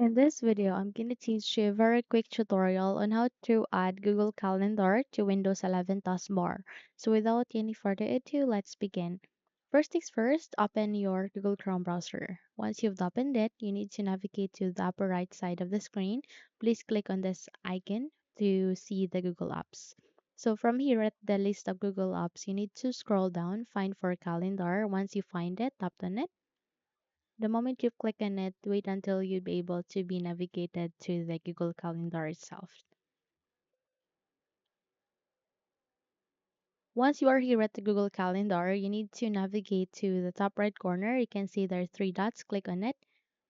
In this video, I'm going to teach you a very quick tutorial on how to add Google Calendar to Windows 11 taskbar. So without any further ado, let's begin. First things first, open your Google Chrome browser. Once you've opened it, you need to navigate to the upper right side of the screen. Please click on this icon to see the Google Apps. So from here at the list of Google Apps, you need to scroll down, find for Calendar. Once you find it, tap on it. The moment you click on it, wait until you'll be able to be navigated to the Google Calendar itself. Once you are here at the Google Calendar, you need to navigate to the top right corner. You can see there are three dots. Click on it.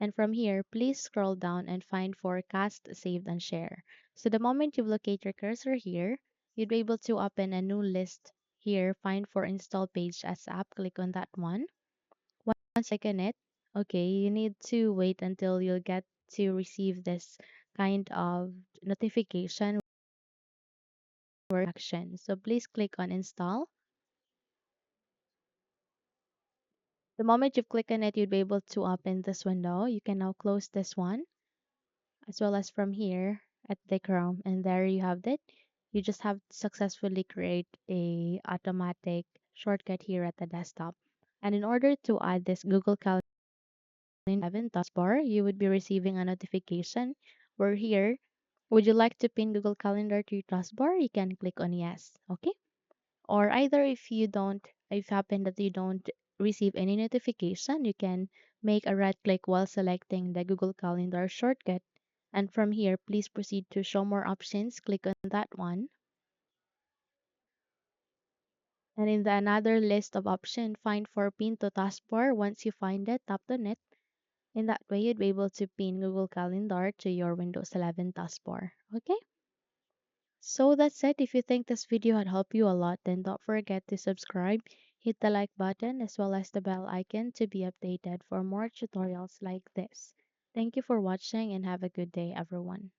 And from here, please scroll down and find Forecast, Saved, and Share. So the moment you locate your cursor here, you'll be able to open a new list here. Find for Install Page as App. Click on that one. Once click on it, okay, you need to wait until you'll get to receive this kind of notification or action. So please click on install. The moment you click on it, you'll be able to open this window. You can now close this one as well as from here at the Chrome, and there you have it. You just have to successfully create a automatic shortcut here at the desktop. And in order to add this Google Calendar 11 taskbar, you would be receiving a notification where here, would you like to pin Google Calendar to your taskbar? You can click on yes. Okay. Or either if happen that you don't receive any notification, you can make a right click while selecting the Google Calendar shortcut. And from here, please proceed to show more options. Click on that one. And in the another list of options, find for pin to taskbar. Once you find it, tap on it. In that way, you'd be able to pin Google Calendar to your Windows 11 taskbar. Okay? So that's it. If you think this video had helped you a lot, then don't forget to subscribe, hit the like button as well as the bell icon to be updated for more tutorials like this. Thank you for watching and have a good day, everyone.